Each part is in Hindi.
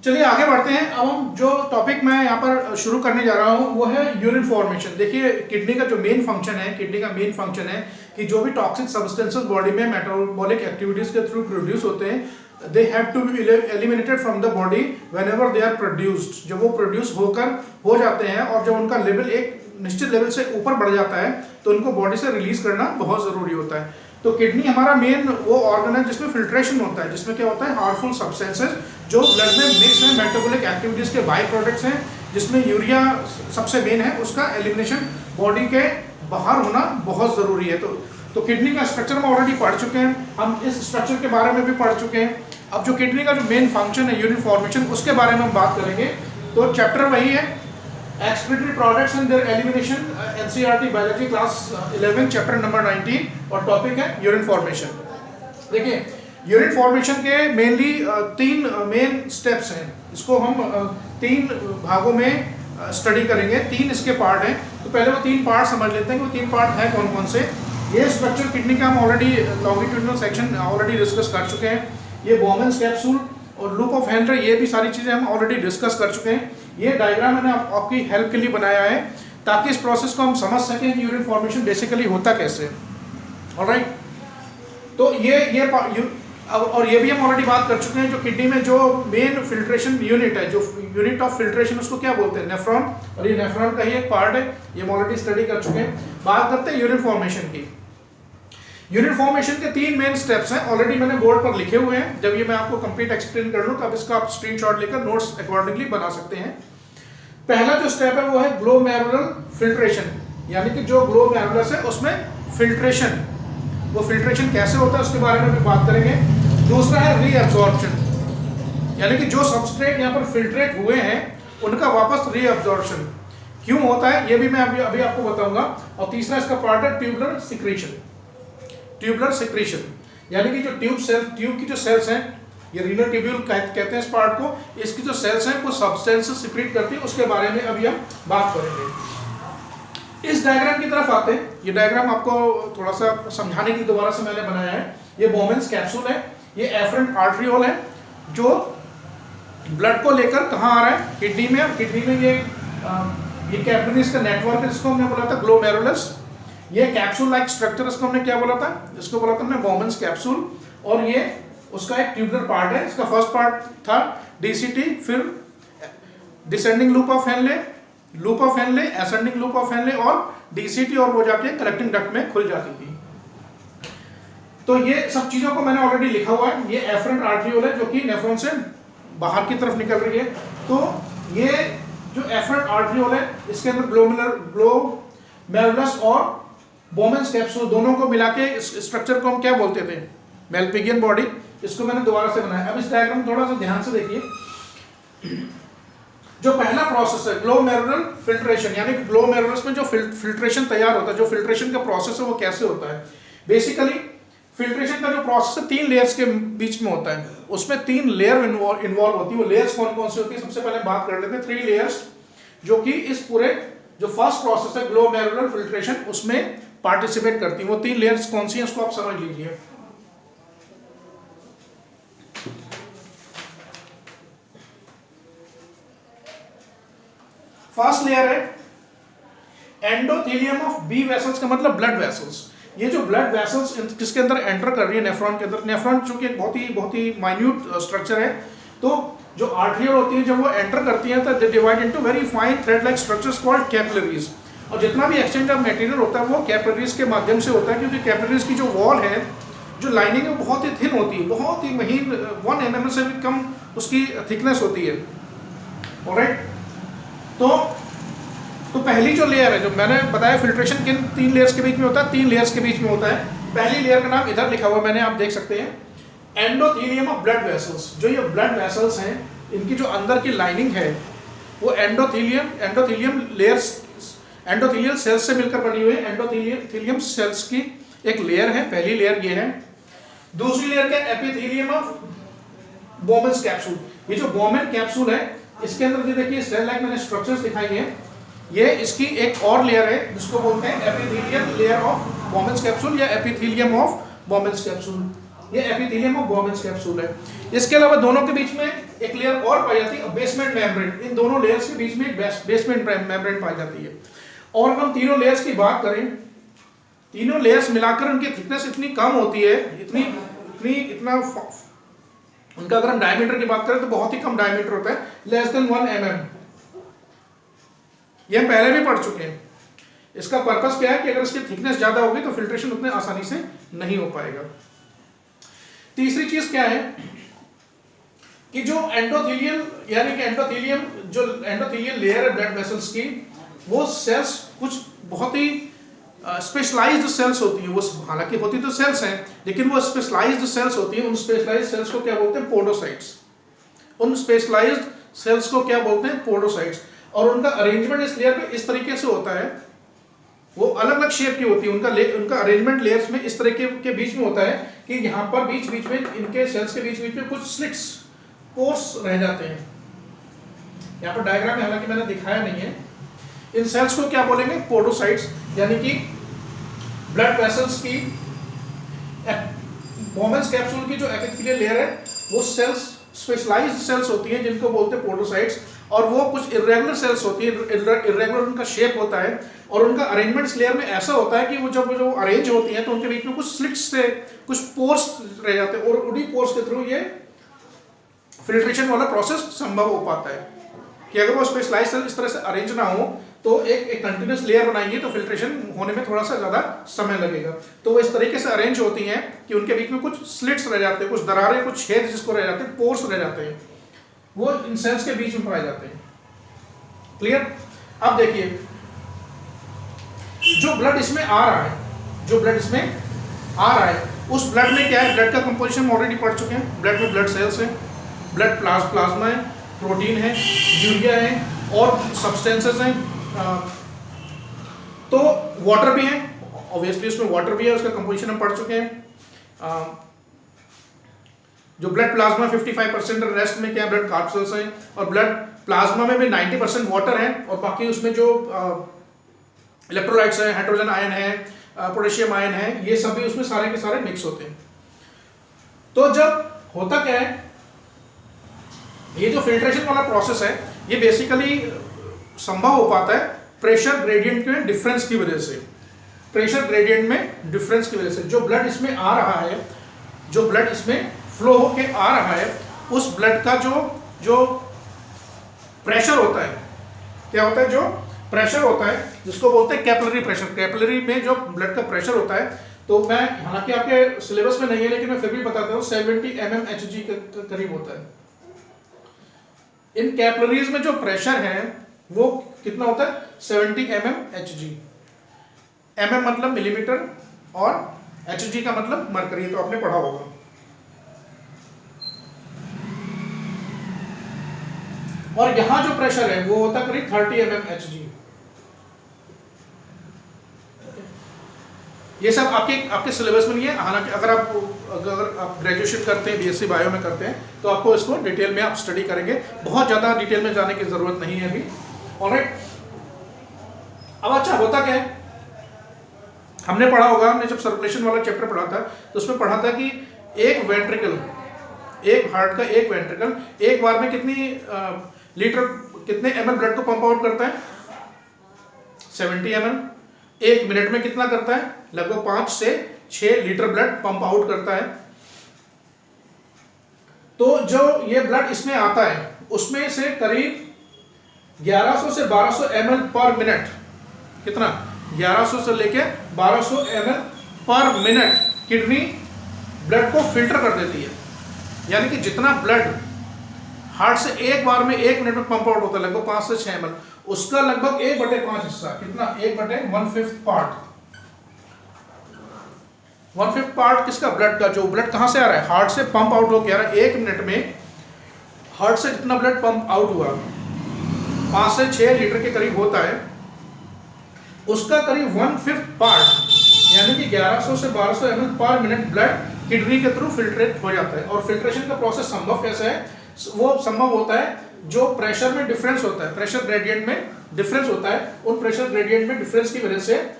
चलिए आगे बढ़ते हैं। अब हम जो टॉपिक मैं यहाँ पर शुरू करने जा रहा हूँ वो है यूरिन फॉर्मेशन। देखिए किडनी का जो मेन फंक्शन है, किडनी का मेन फंक्शन है कि जो भी टॉक्सिक सब्सटेंसेस बॉडी में मेटाबॉलिक एक्टिविटीज के थ्रू प्रोड्यूस होते हैं, they have to be eliminated from the body whenever they are produced. जब वो प्रोड्यूस हो जाते हैं और जब उनका लेवल एक निश्चित लेवल से ऊपर बढ़ जाता है तो उनको बॉडी से रिलीज करना बहुत जरूरी होता है। तो किडनी हमारा मेन वो ऑर्गन है जिसमें फिल्ट्रेशन होता है, जिसमें क्या होता है हार्मफुल सब्सटेंसेस जो ब्लड में मिक्स है, मेटाबॉलिक एक्टिविटीज के बाई प्रोडक्ट्स हैं, जिसमें यूरिया सबसे मेन है, उसका एलिमिनेशन बॉडी के बाहर होना बहुत जरूरी है। तो किडनी का स्ट्रक्चर हम ऑलरेडी पढ़ चुके हैं, हम इस स्ट्रक्चर के बारे में भी पढ़ चुके हैं। अब जो किडनी का जो मेन फंक्शन है यूरिन फॉर्मेशन, उसके बारे में हम बात करेंगे। तो चैप्टर वही है excretory products and there elimination, NCERT biology class 11 chapter number 19, और टॉपिक है यूरिन फॉर्मेशन। देखिए यूरिन फॉर्मेशन के मेनली 3 मेन स्टेप्स हैं, इसको हम 3 भागों में स्टडी करेंगे, 3 इसके पार्ट हैं। तो पहले वो 3 पार्ट समझ लेते हैं कि वो 3 पार्ट हैं कौन कौन से। ये स्ट्रक्चर किडनी का हम already longitudinal section already discuss कर चुके हैं। ये बोमेन्स कैप्सूल और लूप ऑफ हेनरी, ये भी सारी चीज़ें हम ऑलरेडी डिस्कस कर चुके हैं। ये डायग्राम मैंने आपकी हेल्प के लिए बनाया है ताकि इस प्रोसेस को हम समझ सकें कि यूरिन फॉर्मेशन बेसिकली होता कैसे। ऑलराइट, तो और ये भी हम ऑलरेडी बात कर चुके हैं, जो किडनी में जो मेन फिल्ट्रेशन यूनिट है, जो यूनिट ऑफ फिल्ट्रेशन, उसको क्या बोलते हैं, नेफ्रॉन, और ये नेफ्रॉन का ही एक पार्ट है, ये हम ऑलरेडी स्टडी कर चुके हैं। बात करते हैं यूरिन फॉर्मेशन की। यूरिन फॉर्मेशन के 3 मेन स्टेप्स हैं, ऑलरेडी मैंने बोर्ड पर लिखे हुए हैं। जब ये मैं आपको कंप्लीट एक्सप्लेन कर लूँ तब इसका आप स्क्रीनशॉट लेकर नोट्स अकॉर्डिंगली बना सकते हैं। पहला जो स्टेप है वो है ग्लोमेरुलर फिल्ट्रेशन, यानी कि जो ग्लोमेरुलस है उसमें फिल्ट्रेशन, वो फिल्ट्रेशन कैसे होता है उसके बारे में भी बात करेंगे। दूसरा है रीअब्जॉर्प्शन, यानी कि जो सबस्ट्रेट यहाँ पर फिल्ट्रेट हुए हैं उनका वापस रीअब्जॉर्प्शन क्यों होता है ये भी मैं अभी आपको बताऊंगा। और तीसरा इसका पार्ट है ट्यूबुलर सिक्रीशन। ट्यूबुलर सिक्रीशन यानी कि जो ट्यूब की जो सेल्स हैं, ये रीनल ट्यूब्यूल कहते हैं इस पार्ट को, इसकी जो सेल्स हैं वो सब्सटेंसेस सिक्रीट करती है, उसके बारे में अभी हम बात करेंगे। इस डायग्राम की तरफ आते हैं। ये डायग्राम आपको थोड़ा सा समझाने के लिए दोबारा से मैंने बनाया है। ये बोमेन्स कैप्सूल है, ये एफरेंट आर्टरियोल है जो ब्लड को लेकर कहाँ आ रहा है, किडनी में। और किडनी में ये कैपिलरीज का नेटवर्क है जिसको हमने बोला था ग्लोमेरुलस। ये कैप्सूल लाइक स्ट्रक्चर, इसको हमने क्या बोला था, इसको बोला था हमने बोमेन्स कैप्सूल। और ये उसका एक ट्यूबुलर पार्ट है। इसका फर्स्ट पार्ट था डीसीटी, फिर descending loop of Henle, ascending loop of Henle और डीसीटी, और वो जाके कलेक्टिंग डक्ट में खुल जाती थी। तो ये सब चीजों को मैंने ऑलरेडी लिखा हुआ है। ये एफरेंट आर्टरियोल है जो कि नेफ्रॉन से बाहर की तरफ निकल रही है। तो ये जो एफरेंट आर्टरियोल है इसके अंदर ग्लोमेरुलस और बोमेन्स कैप्सूल दोनों को मिला के इस स्ट्रक्चर को हम क्या बोलते थे, मेलपिगियन बॉडी। इसको मैंने दोबारा से बनाया। अब इस डायग्राम थोड़ा सा ध्यान से देखिए। जो पहला प्रोसेस है ग्लोमेरुलर फिल्ट्रेशन, यानी कि ग्लोमेरुलस में जो फिल्ट्रेशन तैयार होता है, जो फिल्ट्रेशन का प्रोसेस है वो कैसे होता है। बेसिकली फिल्ट्रेशन का जो प्रोसेस है 3 लेयर्स के बीच में होता है, उसमें 3 लेयर इन्वॉल्व होती है। वो लेयर्स कौन कौन सी होती है, सबसे पहले बात कर लेते हैं 3 लेयर्स जो कि इस पूरे जो फर्स्ट प्रोसेस है ग्लोमेरुलर फिल्ट्रेशन उसमें पार्टिसिपेट करती है। वो 3 लेयर्स कौन सी हैं उसको आप समझ लीजिए। फर्स्ट लेयर है एंडोथेलियम ऑफ बी वेसल्स, का मतलब ब्लड वेसल्स। ये जो ब्लड वेसल्स किसके अंदर एंटर कर रही है, नेफ्रॉन के अंदर। नेफ्रॉन चूंकि एक बहुत ही माइन्यूट स्ट्रक्चर है, तो जो आर्टरियल होती है जब वो एंटर करती है तो they divide into very fine thread like structures called capillaries. और जितना भी एक्सचेंज ऑफ मटेरियल होता है वो कैपिलरीज के माध्यम से होता है, क्योंकि कैपिलरीज की जो वॉल है, जो लाइनिंग है, बहुत ही थिन होती है, बहुत ही महीन, 1 mm से भी कम उसकी थिकनेस होती है। ऑलराइट, तो पहली जो लेयर है, जो मैंने बताया फिल्ट्रेशन किन 3 लेयर्स के बीच में होता है, 3 लेयर्स के बीच में होता है। पहली लेयर का नाम इधर लिखा हुआ मैंने, आप देख सकते हैं, एंडोथेलियम ऑफ ब्लड वेसल्स। जो ये ब्लड वेसल्स हैं इनकी जो अंदर की लाइनिंग है वो एंडोथेलियल सेल्स से मिलकर बनी हुई है। एंडोथेलियम सेल्स की एक लेयर है, पहली लेयर ये है। दूसरी लेयर क्या, एपिथेलियम ऑफ बोमेन्स कैप्सूल। ये जो बोमेन कैप्सूल है इसके अंदर ये देखिए सेल लाइक मैंने स्ट्रक्चर्स दिखाई हैं, ये इसकी एक और लेयर है जिसको बोलते हैं epithelial layer of Bowman's capsule या एपिथेलियम ऑफ बोमेन्स कैप्सूल। ये एपिथेलियम ऑफ बोमेन्स कैप्सूल है। इसके अलावा दोनों के बीच में एक लेयर और पाई जाती है बेसमेंट मेम्ब्रेन। इन दोनों लेयर्स के बीच में एक बेसमेंट मेम्ब्रेन पाई जाती है। और अगर हम तीनों लेयर्स की बात करें, तीनों लेयर्स मिलाकर उनकी थिकनेस इतनी कम होती है, इतना उनका अगर हम डायमीटर की बात करें तो बहुत ही कम डायमीटर होता है, लेस देन 1 mm। ये हम पहले भी पढ़ चुके हैं। इसका पर्पस क्या है कि अगर इसकी थिकनेस ज्यादा होगी तो फिल्ट्रेशन उतने आसानी से नहीं हो पाएगा। तीसरी चीज क्या है कि जो एंडोथेलियल यानी कि एंडोथेलियम जो एंडोथेलियल लेयर है ब्लड वेसल्स की, वो सेल्स कुछ बहुत ही स्पेशलाइज्ड सेल्स होती है। वो हालांकि होती तो सेल्स हैं, लेकिन वो स्पेशलाइज्ड सेल्स होती है। उन स्पेशलाइज्ड सेल्स को क्या बोलते हैं? पोडोसाइट्स। उन स्पेशलाइज्ड सेल्स को क्या बोलते हैं? पोडोसाइट्स। और उनका अरेंजमेंट इस लेयर पे इस तरीके से होता है, वो अलग अलग शेप की होती है। उनका अरेंजमेंट लेयर्स में इस तरीके के बीच में होता है कि यहाँ पर बीच बीच में इनके सेल्स के बीच बीच में कुछ स्लिट्स, पोर्स रह जाते हैं। यहाँ पर डायग्राम में हालांकि मैंने दिखाया नहीं है। इन सेल्स को क्या बोलेंगे? पोडोसाइट्स। यानी कि ब्लड वेसल्स की बोमेन्स कैप्सूल की जो एपिथेलियल लेयर है, वो सेल्स स्पेशलाइज्ड सेल्स होती हैं जिनको बोलते हैं पोडोसाइट्स। और वो कुछ इरेगुलर सेल्स होती है, इरेगुलर उनका शेप होता है। और उनका अरेंजमेंट लेयर में ऐसा होता है कि वो जब जो अरेंज होती हैं तो उनके बीच में कुछ स्लिट्स से कुछ पोर्स रह जाते हैं, और उन्हीं पोर्स के थ्रू ये फिल्ट्रेशन वाला प्रोसेस संभव हो पाता है। कि अगर वो स्पेशलाइज्ड सेल इस तरह से अरेंज ना हो तो एक कंटिन्यूस लेयर बनाएंगे तो फिल्ट्रेशन होने में थोड़ा सा ज्यादा समय लगेगा। तो वो इस तरीके से अरेंज होती हैं कि उनके बीच में कुछ स्लिट्स रह जाते हैं, कुछ दरारें, कुछ छेद जिसको रह जाते हैं, पोर्स रह जाते हैं, वो इन सेल्स के बीच में पाए जाते हैं। क्लियर? अब देखिए, जो ब्लड इसमें आ रहा है, उस ब्लड में क्या है? ब्लड का कंपोजिशन ऑलरेडी पढ़ चुके हैं। ब्लड में ब्लड सेल्स हैं, ब्लड प्लाज्मा है, प्रोटीन है, यूरिया है और सब्सटेंसेस हैं। तो वाटर भी है, ऑब्वियसली उसमें वाटर भी है, उसका कंपोजिशन हम पढ़ चुके हैं। जो ब्लड प्लाज्मा 55%, रेस्ट में क्या? ब्लड कार्ब सेल्स हैं। और ब्लड प्लाज्मा में भी 90% वाटर है, और बाकी उसमें जो इलेक्ट्रोलाइट्स हैं, हाइड्रोजन आयन है, पोटेशियम आयन है, ये सब भी उसमें सारे के सारे मिक्स होते हैं। तो जब होता क्या है, ये जो फिल्ट्रेशन वाला प्रोसेस है, ये बेसिकली संभव हो पाता है प्रेशर ग्रेडियंट में डिफरेंस की वजह से। प्रेशर ग्रेडियंट में डिफरेंस की वजह से जो ब्लड इसमें आ रहा है, जो ब्लड इसमें फ्लो होके आ रहा है, उस ब्लड का जो प्रेशर होता है, क्या होता है? जो प्रेशर होता है जिसको बोलते हैं कैपिलरी प्रेशर। कैपिलरी में जो ब्लड का प्रेशर होता है, तो मैं हालांकि आपके सिलेबस में नहीं है लेकिन मैं फिर भी बताता हूँ, 70 mmHg के करीब होता है। इन कैपिलरीज में जो प्रेशर है वो कितना होता है? 70 mmHg। mm मतलब मिलीमीटर और Hg का मतलब मरकरी, तो आपने पढ़ा होगा। और यहां जो प्रेशर है वो होता है करीब 30 mmHg। ये सब आपके सिलेबस में नहीं है। हालांकि अगर आप ग्रेजुएशन करते हैं, बीएससी बायो में करते हैं, तो आपको इसको डिटेल में आप स्टडी करेंगे। बहुत ज़्यादा डिटेल में जाने की ज़रूरत नहीं है अभी। ऑलराइट, अब अच्छा होता क्या है, हमने पढ़ा होगा, हमने जब सर्कुलेशन वाला चैप्टर पढ़ा था तो उसमें पढ़ा था कि एक वेंट्रिकल, एक हार्ट का एक वेंट्रिकल एक बार में कितने ml ब्लड को पंप आउट करता है? 70 ml। एक मिनट में कितना करता है? लगभग 5 से 6 लीटर ब्लड पंप आउट करता है। तो जो ये ब्लड इसमें आता है उसमें से करीब 1100 से 1200 ml पर मिनट, कितना? 1100 से लेके 1200 ml पर मिनट किडनी ब्लड को फिल्टर कर देती है। यानी कि जितना ब्लड हार्ट से एक बार में 1 मिनट में पंप आउट होता है, लगभग 5 से 6 ml, उसका लगभग 1/5 हिस्सा, कितना? 1/1/5 पार्ट। 1/5 पार्ट किसका? ब्लड का। जो ब्लड कहां से आ रहा है? हार्ट से पंप आउट होकर आ रहा है। 1 मिनट में हार्ट से जितना ब्लड पंप आउट हुआ 5 से 6 लीटर के करीब होता है, उसका करीब 1/5 पार्ट यानी कि 1100 से 1200 ml पर मिनट ब्लड किडनी के थ्रू फिल्ट्रेट हो जाता है। और फिल्ट्रेशन का प्रोसेस संभव कैसे है? वो संभव होता है जो प्रेशर में डिफरेंस होता है, प्रेशर ग्रेडियंट में डिफरेंस होता है। उन प्रेशर ग्रेडियंट में डिफरेंस की वजह से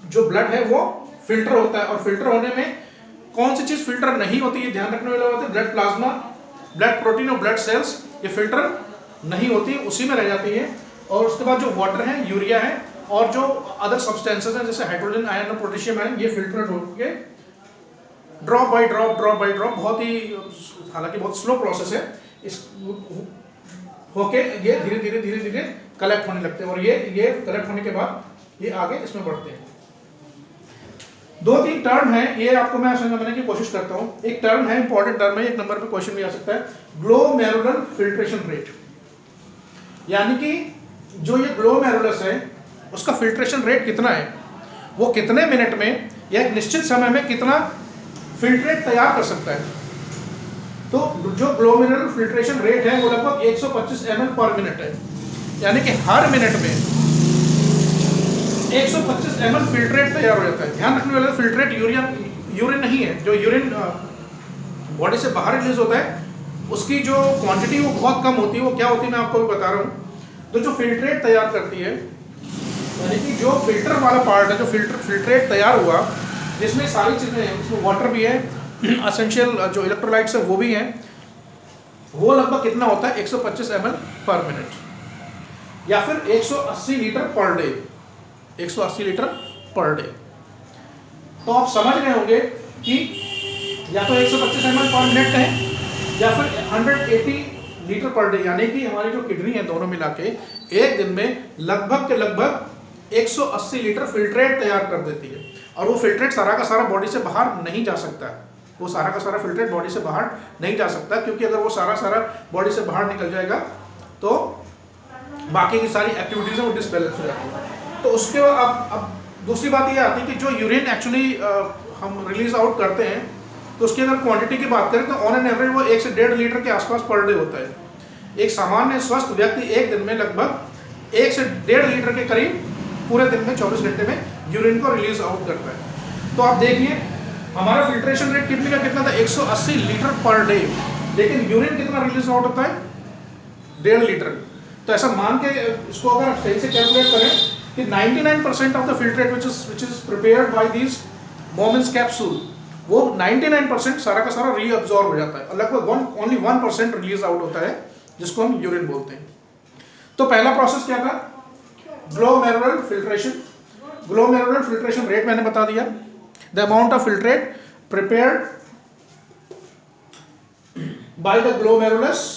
जो ब्लड है वो फिल्टर होता है। और फिल्टर होने में कौन सी चीज फिल्टर नहीं होती है, ध्यान रखने वाला बात है, ब्लड प्लाज्मा ब्लड प्रोटीन और ब्लड सेल्स ये फिल्टर नहीं होती, उसी में रह जाती है। और उसके बाद जो वाटर है, यूरिया है और जो अदर सब्सटेंसेस हैं जैसे हाइड्रोजन आयन और पोटेशियम आयन, ये फिल्टर होकर ड्रॉप बाय ड्रॉप, बहुत ही, हालांकि बहुत स्लो प्रोसेस है, इस होके ये धीरे धीरे कलेक्ट होने लगते हैं और ये कलेक्ट होने के बाद ये आगे इसमें बढ़ते हैं। 2-3 टर्म है, ये आपको मैं समझाने की कोशिश करता हूँ। एक टर्म है, इंपॉर्टेंट टर्म है, एक नंबर पे क्वेश्चन भी आ सकता है, ग्लोमेरुलर फिल्ट्रेशन रेट। यानी कि जो ये ग्लोमेरुलस है उसका फिल्ट्रेशन रेट कितना है, वो कितने मिनट में या एक निश्चित समय में कितना फिल्ट्रेट तैयार कर सकता है। तो जो ग्लोमेरुलर फिल्ट्रेशन रेट है वो लगभग 125 ml पर मिनट है, यानी कि हर मिनट में 125 ml फिल्ट्रेट तैयार हो जाता है। ध्यान रखने वाला, फिल्ट्रेट यूरिन नहीं है, जो यूरिन बॉडी से बाहर रिलीज होता है उसकी जो क्वांटिटी वो बहुत कम होती है। वो क्या होती है मैं आपको बता रहा हूँ। तो जो फिल्ट्रेट तैयार करती है, यानी कि जो फिल्टर वाला पार्ट है, जो फिल्ट्रेट तैयार हुआ जिसमें सारी चीज़ें हैं, उसमें वाटर भी है, एसेंशियल जो इलेक्ट्रोलाइट्स है वो भी हैं, वो लगभग कितना होता है 125 ml पर मिनट या फिर 180 litre per day, 180 litre per day. तो आप समझ गए होंगे कि या तो 125 ml पर मिनट कहें या फिर 180 लीटर पर डे, यानी कि हमारी जो किडनी है दोनों मिला के एक दिन में लगभग 180 लीटर फिल्ट्रेट तैयार कर देती है। और वो फिल्ट्रेट सारा का सारा बॉडी से बाहर नहीं जा सकता है, वो सारा का सारा फिल्ट्रेट बॉडी से बाहर नहीं जा सकता, क्योंकि अगर वो सारा बॉडी से बाहर निकल जाएगा तो बाकी की सारी एक्टिविटीज है वो डिसबैलेंस हो जाती है। तो उसके बाद अब दूसरी बात ये आती है कि जो यूरिन एक्चुअली हम रिलीज आउट करते हैं, तो उसकी अगर क्वांटिटी की बात करें तो ऑन एन एवरेज वो 1 से 1.5 लीटर के आसपास पर डे होता है। एक सामान्य स्वस्थ व्यक्ति एक दिन में लगभग 1 से 1.5 लीटर के करीब पूरे दिन में 24 घंटे में यूरिन को रिलीज आउट करता है। तो आप देखिए हमारा फिल्ट्रेशन रेट कितने का कितना था, 180 लीटर पर डे, लेकिन यूरिन कितना रिलीज आउट होता है 1.5 लीटर। तो ऐसा मान के इसको अगर आप सही से कैलकुलेट करें कि 99% of the filtrate which is prepared by this moments capsule, वो 99% सारा का सारा रीअब्सॉर्ब हो जाता है और लगभग ओनली 1% रिलीज आउट होता है, जिसको हम यूरिन बोलते हैं। तो पहला प्रोसेस क्या था, glomerular filtration. Glomerular filtration rate मैंने बता दिया, the amount of filtrate prepared by the glomerulus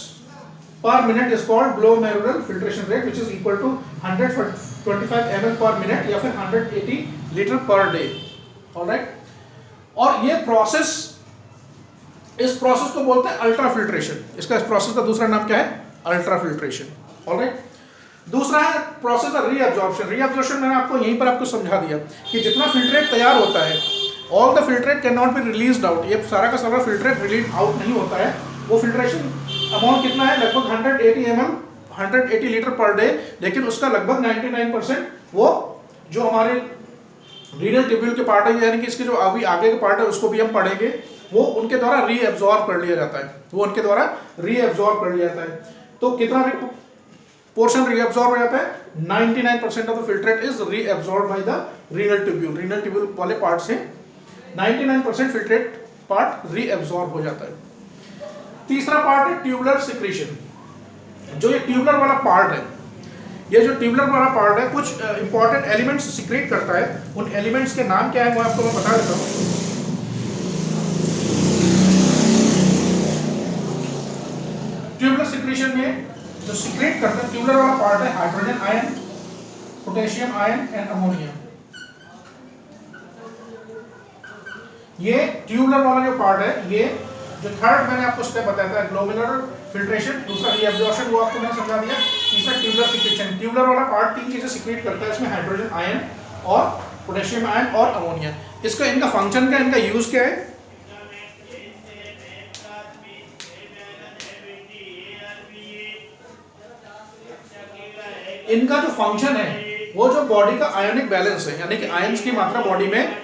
per minute is called glomerular filtration rate, which is equal to 125 ml per minute या फिर 180 लीटर पर डे। ऑलराइट, और ये प्रोसेस, इस प्रोसेस को बोलते हैं अल्ट्रा फिल्ट्रेशन। इसका इस प्रोसेस का दूसरा नाम क्या है, अल्ट्रा फिल्ट्रेशन। ऑलराइट, दूसरा है प्रोसेस ऑफ रीअब्जॉर्प्शन। रीअब्जॉर्प्शन मैंने आपको यहीं पर आपको समझा दिया कि जितना फिल्ट्रेट तैयार होता है, all the filtrate can not be released out, ये सारा का सारा फिल्ट्रेट रिलीज आउट नहीं होता है। वो फिल्ट्रेशन अमाउंट कितना है, लगभग 180 ml, 180 लीटर पर डे, लेकिन उसका लगभग 99% वो जो हमारे रीनल ट्यूब्यूल के पार्ट है, यानी कि इसके जो अभी आगे के पार्ट है उसको भी हम पढ़ेंगे, वो उनके द्वारा रीअब्सॉर्ब कर लिया जाता है, वो उनके द्वारा रीअब्सॉर्ब कर लिया जाता है। तो कितना पोर्शन रीअब्सॉर्ब हो जाता है, 99% of the filtrate is reabsorb by the renal tubule. Renal tubule वाले पार्ट से 99% फिल्ट्रेट पार्ट रीअब्सॉर्ब हो जाता है। तीसरा पार्ट है ट्यूबुलर सिक्रीशन। जो ये ट्यूबुलर वाला पार्ट है, ये जो ट्यूबुलर वाला पार्ट है कुछ इंपॉर्टेंट एलिमेंट्स सिक्रेट करता है। उन एलिमेंट्स के नाम क्या है वो आपको मैं बता देता हूँ। ट्यूबुलर सिक्रीशन में जो सिक्रेट करता है ट्यूबुलर वाला पार्ट है hydrogen ion, potassium ion and ammonia. ये ट्यूबुलर वाला जो पार्ट है, ये जो थर्ड मैंने आपको स्टेप बताया था ग्लोमेरुलर फिल्ट्रेशन, दूसरा रीअब्जॉर्प्शन वो आपको मैंने समझा दिया, तीसरा ट्यूबुलर सिक्रीशन। ट्यूबुलर वाला पार्ट 3 चीजें सिक्रेट करता है, इसमें हाइड्रोजन आयन और पोटेशियम आयन और अमोनिया। इसका इनका फंक्शन क्या है, इनका यूज क्या है, इनका जो फंक्शन है वो जो बॉडी का आयनिक बैलेंस है, यानी कि आयंस की मात्रा बॉडी में,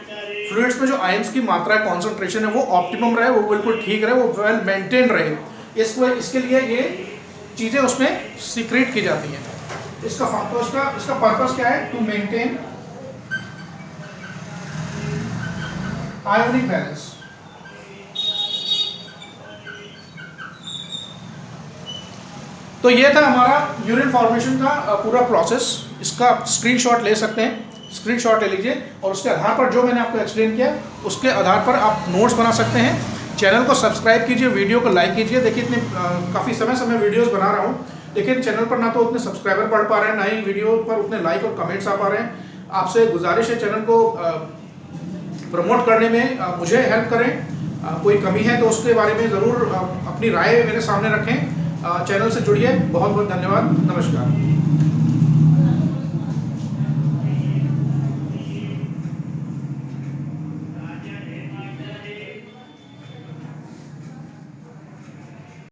फ्लूइड्स में जो आयंस की मात्रा है, कॉन्सेंट्रेशन है, वो ऑप्टिमम रहे, वो बिल्कुल ठीक रहे, वो वेल मेंटेन रहे। इसके लिए ये चीजें उसमें सीक्रेट की जाती हैं। इसका पर्पस क्या है, टू मेंटेन आयोनिक बैलेंस। तो ये था हमारा यूरिन फॉर्मेशन का पूरा प्रोसेस। इसका आप स्क्रीनशॉट ले सकते हैं, स्क्रीनशॉट ले लीजिए और उसके आधार पर जो मैंने आपको एक्सप्लेन किया उसके आधार पर आप नोट्स बना सकते हैं। चैनल को सब्सक्राइब कीजिए, वीडियो को लाइक कीजिए। देखिए इतने काफ़ी समय से मैं वीडियोस बना रहा हूँ, लेकिन चैनल पर ना तो उतने सब्सक्राइबर बढ़ पा रहे हैं, ना ही वीडियो पर उतने लाइक और कमेंट्स आ पा रहे हैं। आपसे गुजारिश है चैनल को प्रमोट करने में मुझे हेल्प करें। कोई कमी है तो उसके बारे में ज़रूर अपनी राय मेरे सामने रखें। चैनल से जुड़िए। बहुत बहुत धन्यवाद। नमस्कार।